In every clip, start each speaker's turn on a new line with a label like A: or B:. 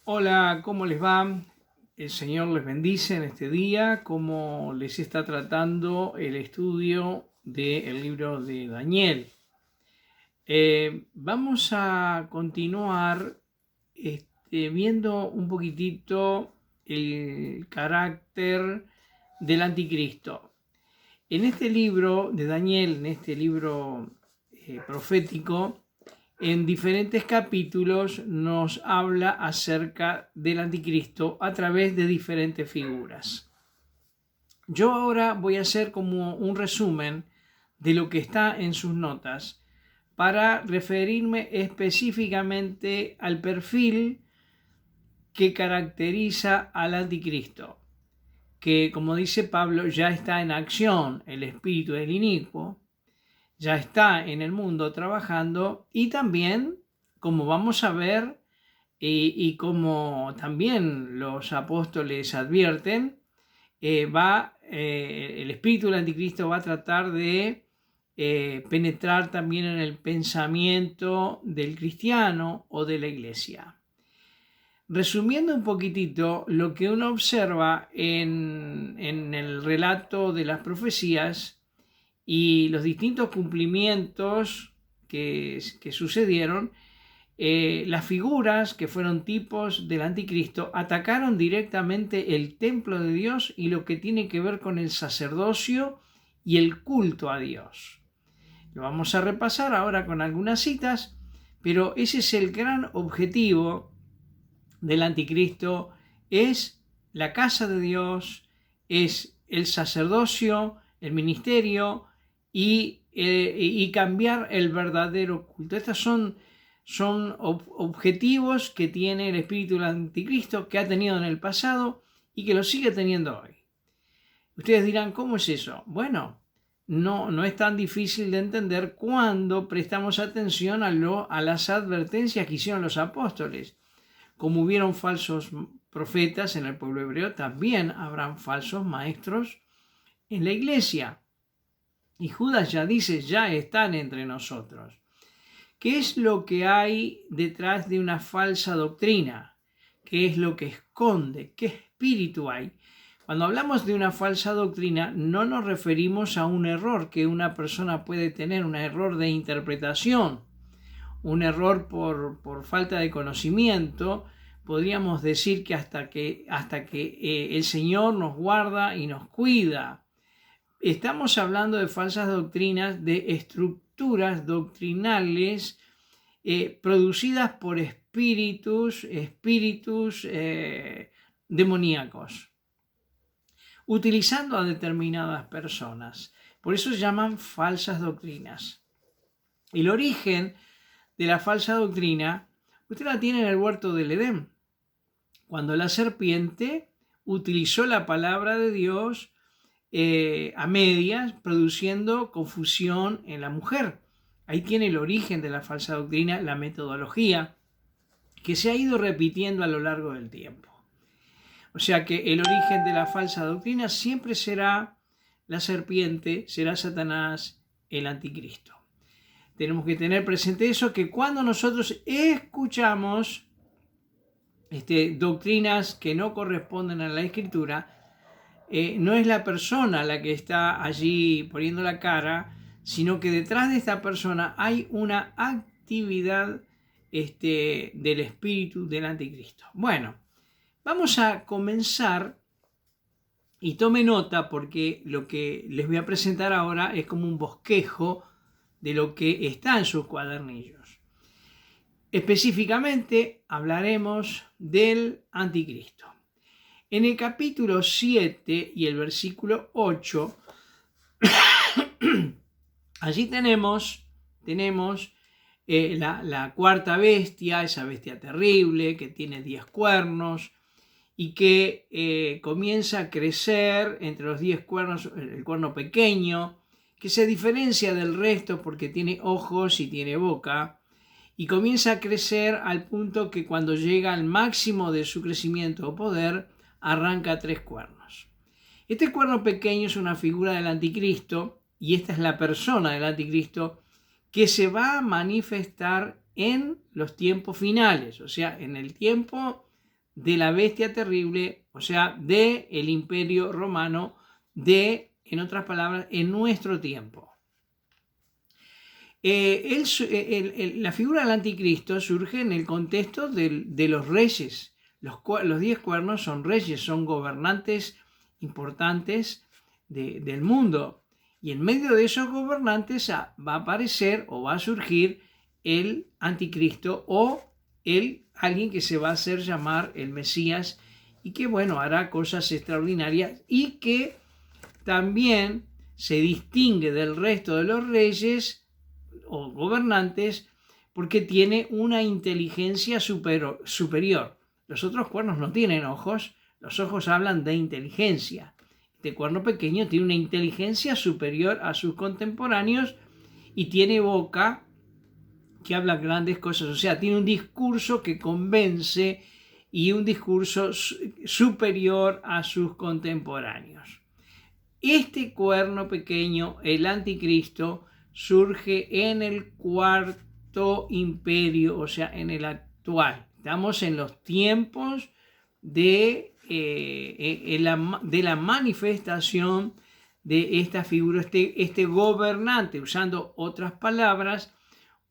A: Hola, ¿cómo les va? El Señor les bendice en este día, cómo les está tratando el estudio del libro de Daniel. Vamos a continuar viendo un poquitito el carácter del anticristo. En este libro de Daniel, en este libro profético, en diferentes capítulos nos habla acerca del anticristo a través de diferentes figuras. Yo ahora voy a hacer como un resumen de lo que está en sus notas para referirme específicamente al perfil que caracteriza al anticristo, que como dice Pablo ya está en acción el espíritu del inicuo, ya está en el mundo trabajando y también, como vamos a ver, y como también los apóstoles advierten, el espíritu del anticristo va a tratar de penetrar también en el pensamiento del cristiano o de la iglesia. Resumiendo un poquitito, lo que uno observa en el relato de las profecías y los distintos cumplimientos que sucedieron, las figuras que fueron tipos del anticristo atacaron directamente el templo de Dios y lo que tiene que ver con el sacerdocio y el culto a Dios. Lo vamos a repasar ahora con algunas citas, pero ese es el gran objetivo del anticristo, es la casa de Dios, es el sacerdocio, el ministerio y cambiar el verdadero culto. Estos son objetivos que tiene el espíritu del anticristo, que ha tenido en el pasado y que lo sigue teniendo hoy. Ustedes dirán, ¿cómo es eso? Bueno, no es tan difícil de entender cuando prestamos atención a las advertencias que hicieron los apóstoles. Como hubieron falsos profetas en el pueblo hebreo, también habrán falsos maestros en la iglesia. Y Judas ya dice, ya están entre nosotros. ¿Qué es lo que hay detrás de una falsa doctrina? ¿Qué es lo que esconde? ¿Qué espíritu hay? Cuando hablamos de una falsa doctrina, no nos referimos a un error que una persona puede tener, un error de interpretación, un error por falta de conocimiento. Podríamos decir que hasta que el Señor nos guarda y nos cuida. Estamos hablando de falsas doctrinas, de estructuras doctrinales producidas por espíritus demoníacos, utilizando a determinadas personas. Por eso se llaman falsas doctrinas. El origen de la falsa doctrina, usted la tiene en el huerto del Edén, cuando la serpiente utilizó la palabra de Dios a medias, produciendo confusión en la mujer. Ahí tiene el origen de la falsa doctrina, la metodología que se ha ido repitiendo a lo largo del tiempo. O sea que el origen de la falsa doctrina siempre será la serpiente, será Satanás, el anticristo. Tenemos que tener presente eso, que cuando nosotros escuchamos doctrinas que no corresponden a la Escritura, no es la persona la que está allí poniendo la cara, sino que detrás de esta persona hay una actividad del espíritu del anticristo. Bueno, vamos a comenzar y tome nota porque lo que les voy a presentar ahora es como un bosquejo de lo que está en sus cuadernillos. Específicamente hablaremos del anticristo. En el capítulo 7 y el versículo 8, allí tenemos la cuarta bestia, esa bestia terrible que tiene 10 cuernos y que comienza a crecer entre los 10 cuernos, el cuerno pequeño, que se diferencia del resto porque tiene ojos y tiene boca, y comienza a crecer al punto que cuando llega al máximo de su crecimiento o poder, arranca 3 cuernos. Este cuerno pequeño es una figura del anticristo, y esta es la persona del anticristo que se va a manifestar en los tiempos finales, o sea, en el tiempo de la bestia terrible, o sea, de el imperio romano, en otras palabras, en nuestro tiempo. La figura del anticristo surge en el contexto de los reyes. Los 10 cuernos son reyes, son gobernantes importantes del mundo. Y en medio de esos gobernantes va a aparecer o va a surgir el anticristo o alguien que se va a hacer llamar el Mesías y que, bueno, hará cosas extraordinarias y que también se distingue del resto de los reyes o gobernantes porque tiene una inteligencia superior. Los otros cuernos no tienen ojos, los ojos hablan de inteligencia. Este cuerno pequeño tiene una inteligencia superior a sus contemporáneos y tiene boca que habla grandes cosas, o sea, tiene un discurso que convence y un discurso superior a sus contemporáneos. Este cuerno pequeño, el anticristo, surge en el cuarto imperio, o sea, en el actual. Estamos en los tiempos de la manifestación de esta figura, este gobernante, usando otras palabras,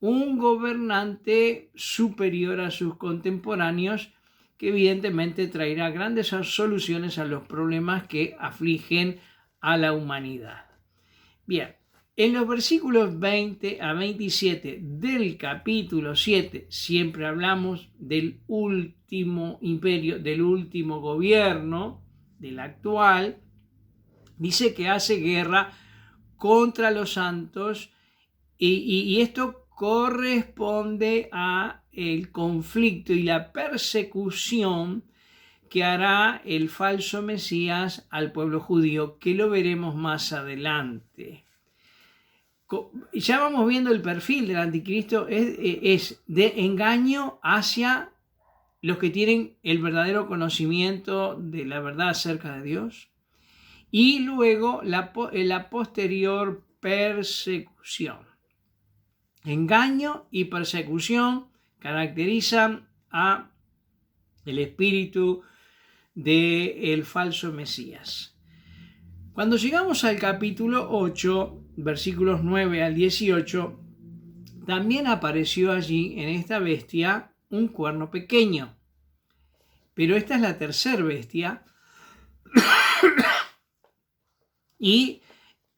A: un gobernante superior a sus contemporáneos que evidentemente traerá grandes soluciones a los problemas que afligen a la humanidad. Bien, en los versículos 20 a 27 del capítulo 7 siempre hablamos del último imperio, del último gobierno, del actual. Dice que hace guerra contra los santos y esto corresponde a el conflicto y la persecución que hará el falso Mesías al pueblo judío, que lo veremos más adelante. Ya vamos viendo el perfil del anticristo, es de engaño hacia los que tienen el verdadero conocimiento de la verdad acerca de Dios y luego la posterior persecución. Engaño y persecución caracterizan a el espíritu del falso Mesías. Cuando llegamos al capítulo 8, versículos 9 al 18, también apareció allí en esta bestia un cuerno pequeño. Pero esta es la tercera bestia. Y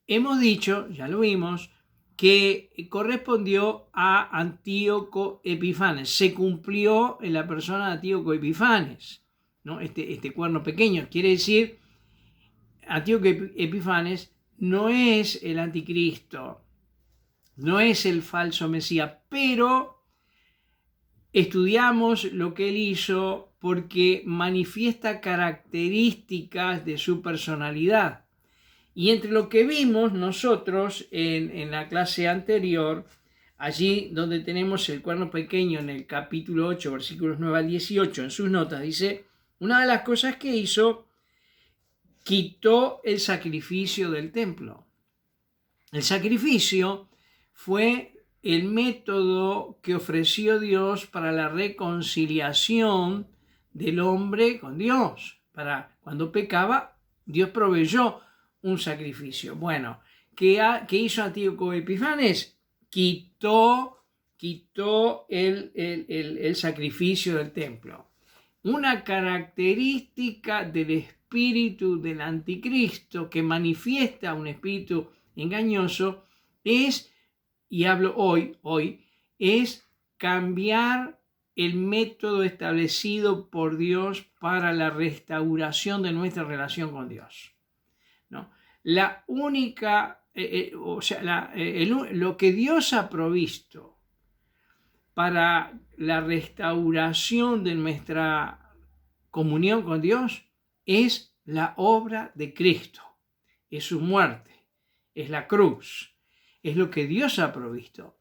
A: hemos dicho, ya lo vimos, que correspondió a Antíoco Epifanes. Se cumplió en la persona de Antíoco Epifanes, ¿no? Este cuerno pequeño. Quiere decir, Antíoco Epifanes no es el anticristo, no es el falso Mesías, pero estudiamos lo que él hizo porque manifiesta características de su personalidad. Y entre lo que vimos nosotros en la clase anterior, allí donde tenemos el cuerno pequeño en el capítulo 8, versículos 9 al 18, en sus notas, dice, una de las cosas que hizo, quitó el sacrificio del templo. El sacrificio fue el método que ofreció Dios para la reconciliación del hombre con Dios. Para cuando pecaba, Dios proveyó un sacrificio. Bueno, ¿qué hizo Antíoco Epifanes? Quitó el sacrificio del templo. Una característica del espíritu del anticristo que manifiesta un espíritu engañoso es, y hablo hoy, es cambiar el método establecido por Dios para la restauración de nuestra relación con Dios. ¿No? La única, lo que Dios ha provisto para la restauración de nuestra comunión con Dios es la obra de Cristo, es su muerte, es la cruz, es lo que Dios ha provisto.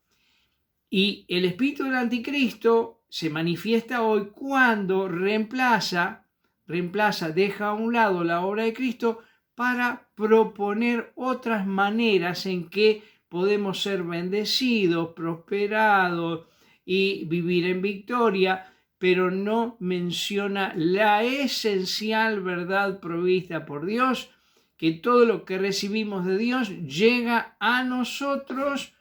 A: Y el espíritu del anticristo se manifiesta hoy cuando reemplaza, deja a un lado la obra de Cristo para proponer otras maneras en que podemos ser bendecidos, prosperados y vivir en victoria pero no menciona la esencial verdad provista por Dios, que todo lo que recibimos de Dios llega a nosotros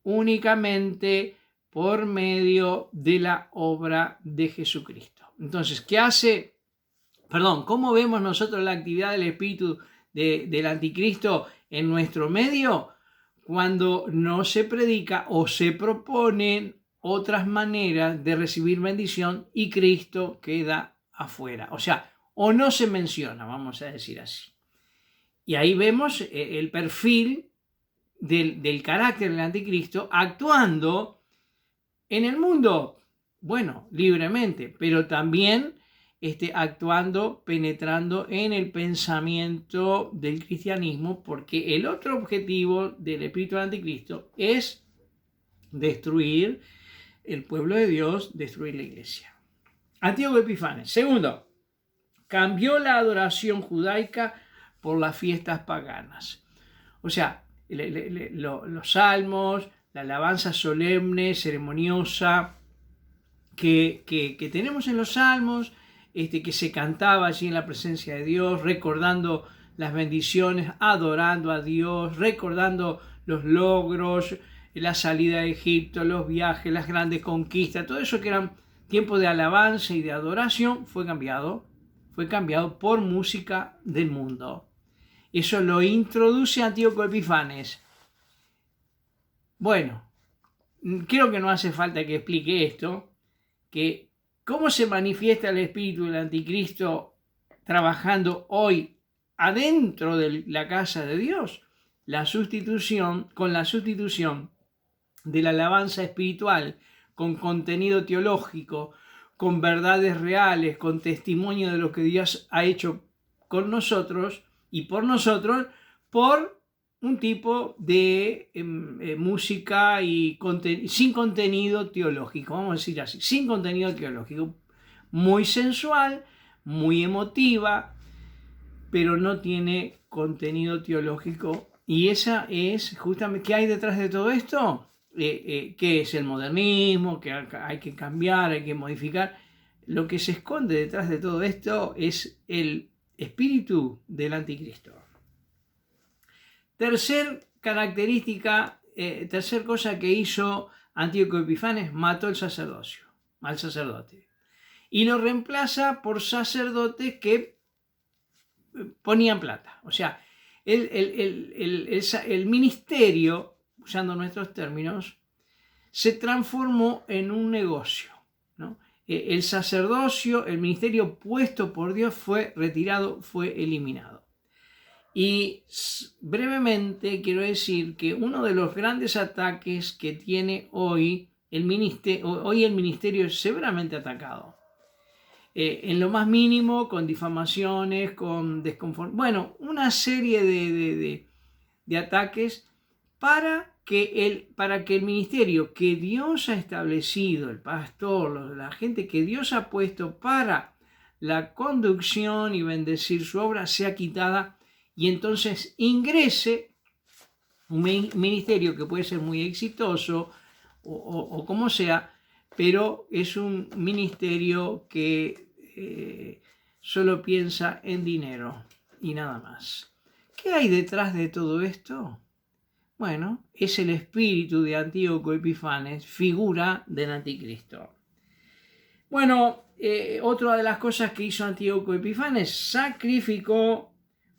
A: únicamente por medio de la obra de Jesucristo. Entonces, ¿cómo vemos nosotros la actividad del espíritu del anticristo en nuestro medio? Cuando no se predica o se proponen otras maneras de recibir bendición y Cristo queda afuera. O sea, o no se menciona, vamos a decir así. Y ahí vemos el perfil del carácter del anticristo actuando en el mundo, bueno, libremente, pero también actuando, penetrando en el pensamiento del cristianismo, porque el otro objetivo del espíritu del anticristo es destruir el pueblo de Dios, destruir la iglesia. Antíoco Epifanes. Segundo, cambió la adoración judaica por las fiestas paganas. O sea, los salmos, la alabanza solemne, ceremoniosa, que tenemos en los salmos, que se cantaba allí en la presencia de Dios, recordando las bendiciones, adorando a Dios, recordando los logros, la salida de Egipto, los viajes, las grandes conquistas, todo eso que eran tiempos de alabanza y de adoración, fue cambiado por música del mundo. Eso lo introduce Antíoco Epifanes. Bueno, creo que no hace falta que explique esto, que cómo se manifiesta el espíritu del anticristo trabajando hoy adentro de la casa de Dios. Con la sustitución de la alabanza espiritual, con contenido teológico, con verdades reales, con testimonio de lo que Dios ha hecho con nosotros y por nosotros, por un tipo de música sin contenido teológico, vamos a decir así, sin contenido teológico, muy sensual, muy emotiva, pero no tiene contenido teológico. Y esa es justamente, ¿qué hay detrás de todo esto? ¿Qué es el modernismo? Que hay que cambiar, hay que modificar. Lo que se esconde detrás de todo esto es el espíritu del anticristo. Tercer cosa que hizo Antíoco Epifanes, mató al sacerdote. Y lo reemplaza por sacerdotes que ponían plata. O sea, el ministerio, usando nuestros términos, se transformó en un negocio, ¿no? El sacerdocio, el ministerio puesto por Dios fue retirado, fue eliminado. Y brevemente quiero decir que uno de los grandes ataques que tiene hoy el ministerio es severamente atacado. En lo más mínimo, con difamaciones, con desconformidad, bueno, una serie de ataques para que el ministerio que Dios ha establecido, el pastor, la gente que Dios ha puesto para la conducción y bendecir su obra, sea quitada y entonces ingrese un ministerio que puede ser muy exitoso o como sea, pero es un ministerio que solo piensa en dinero y nada más. ¿Qué hay detrás de todo esto? Bueno, es el espíritu de Antíoco Epifanes, figura del anticristo. Bueno, otra de las cosas que hizo Antíoco Epifanes, sacrificó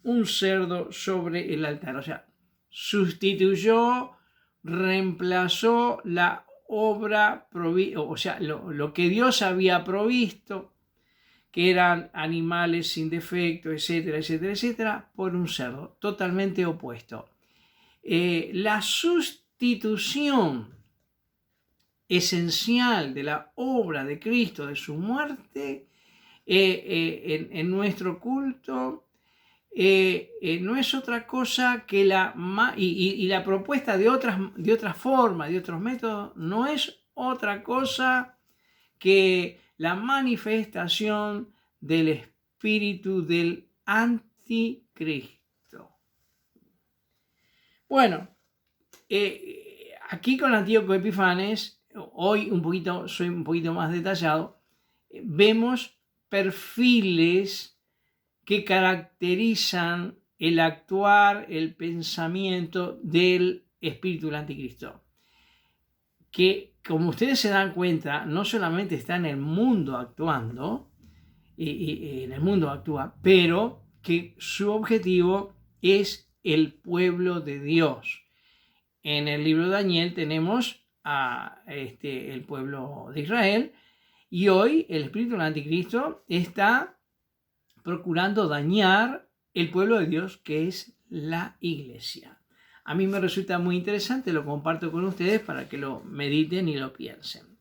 A: un cerdo sobre el altar. O sea, sustituyó, reemplazó la obra, o sea, lo que Dios había provisto, que eran animales sin defecto, etcétera, etcétera, etcétera, por un cerdo, totalmente opuesto. La sustitución esencial de la obra de Cristo, de su muerte, en nuestro culto, no es otra cosa que la propuesta de otras formas, de otros métodos, no es otra cosa que la manifestación del espíritu del anticristo. Bueno, aquí con Antíoco Epifanes, hoy soy un poquito más detallado, vemos perfiles que caracterizan el actuar, el pensamiento del espíritu del anticristo, que, como ustedes se dan cuenta, no solamente está en el mundo actuando, y en el mundo actúa, pero que su objetivo es el pueblo de Dios. En el libro de Daniel tenemos a el pueblo de Israel, y hoy el espíritu del anticristo está procurando dañar el pueblo de Dios, que es la iglesia. A mí me resulta muy interesante, lo comparto con ustedes para que lo mediten y lo piensen.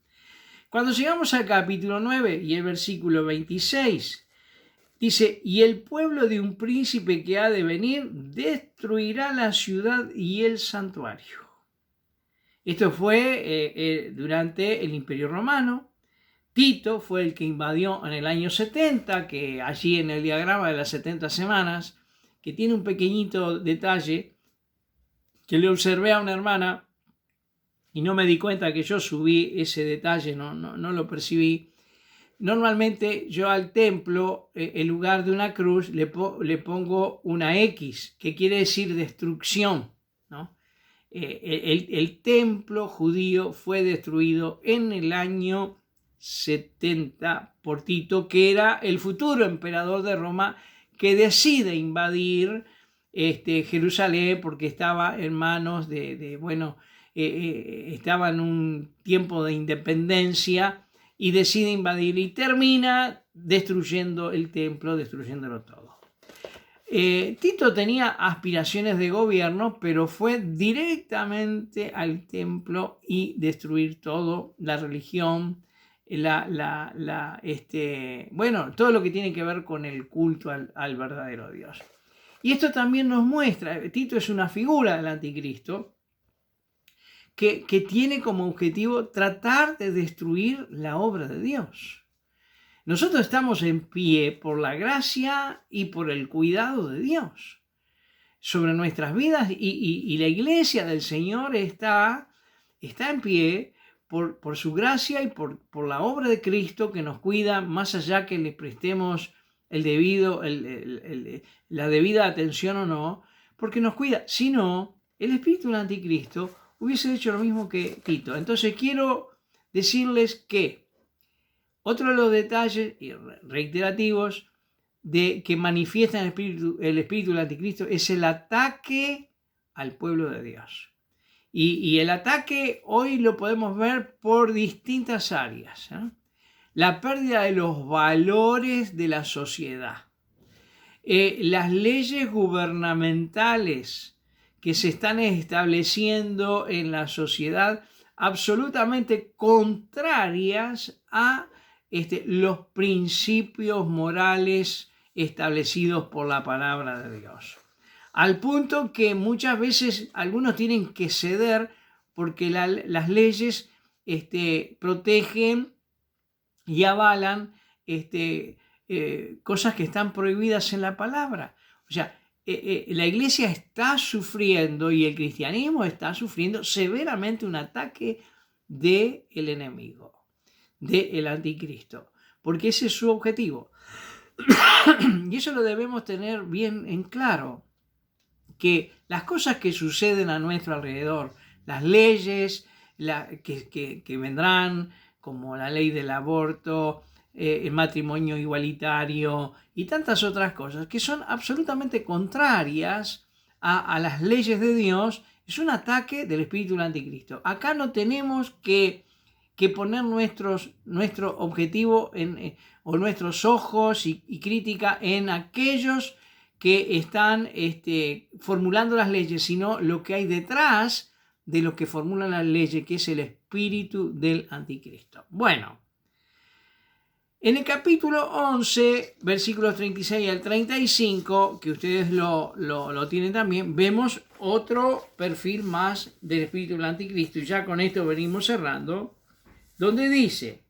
A: Cuando llegamos al capítulo 9 y el versículo 26, dice: y el pueblo de un príncipe que ha de venir destruirá la ciudad y el santuario. Esto fue durante el Imperio Romano. Tito fue el que invadió en el año 70, que allí en el diagrama de las 70 semanas, que tiene un pequeñito detalle que le observé a una hermana y no me di cuenta que yo subí ese detalle, no lo percibí. Normalmente yo al templo, en lugar de una cruz, le pongo una X, que quiere decir destrucción, ¿no? El templo judío fue destruido en el año 70 por Tito, que era el futuro emperador de Roma, que decide invadir Jerusalén porque estaba en manos estaba en un tiempo de independencia y decide invadir y termina destruyendo el templo, destruyéndolo todo. Tito tenía aspiraciones de gobierno, pero fue directamente al templo y destruir todo, la religión, todo lo que tiene que ver con el culto al verdadero Dios. Y esto también nos muestra, Tito es una figura del anticristo, que tiene como objetivo tratar de destruir la obra de Dios. Nosotros estamos en pie por la gracia y por el cuidado de Dios sobre nuestras vidas, y la iglesia del Señor está en pie por su gracia y por la obra de Cristo, que nos cuida, más allá que le prestemos la debida atención o no, porque nos cuida. Si no, el espíritu del anticristo hubiese hecho lo mismo que Tito. Entonces quiero decirles que otro de los detalles reiterativos que manifiesta el espíritu del anticristo es el ataque al pueblo de Dios. Y el ataque hoy lo podemos ver por distintas áreas, ¿eh? La pérdida de los valores de la sociedad, las leyes gubernamentales que se están estableciendo en la sociedad, absolutamente contrarias a los principios morales establecidos por la palabra de Dios. Al punto que muchas veces algunos tienen que ceder porque las leyes protegen y avalan cosas que están prohibidas en la palabra. O sea, la iglesia está sufriendo y el cristianismo está sufriendo severamente un ataque del enemigo, del anticristo, porque ese es su objetivo. Y eso lo debemos tener bien en claro, que las cosas que suceden a nuestro alrededor, las leyes que vendrán, como la ley del aborto, el matrimonio igualitario y tantas otras cosas que son absolutamente contrarias a las leyes de Dios, es un ataque del espíritu del anticristo. Acá no tenemos que poner nuestro objetivo o nuestros ojos y crítica en aquellos que están formulando las leyes, sino lo que hay detrás de los que formulan las leyes, que es el espíritu del anticristo. Bueno, en el capítulo 11, versículos 36 al 35, que ustedes lo tienen también, vemos otro perfil más del espíritu del anticristo, y ya con esto venimos cerrando, donde dice: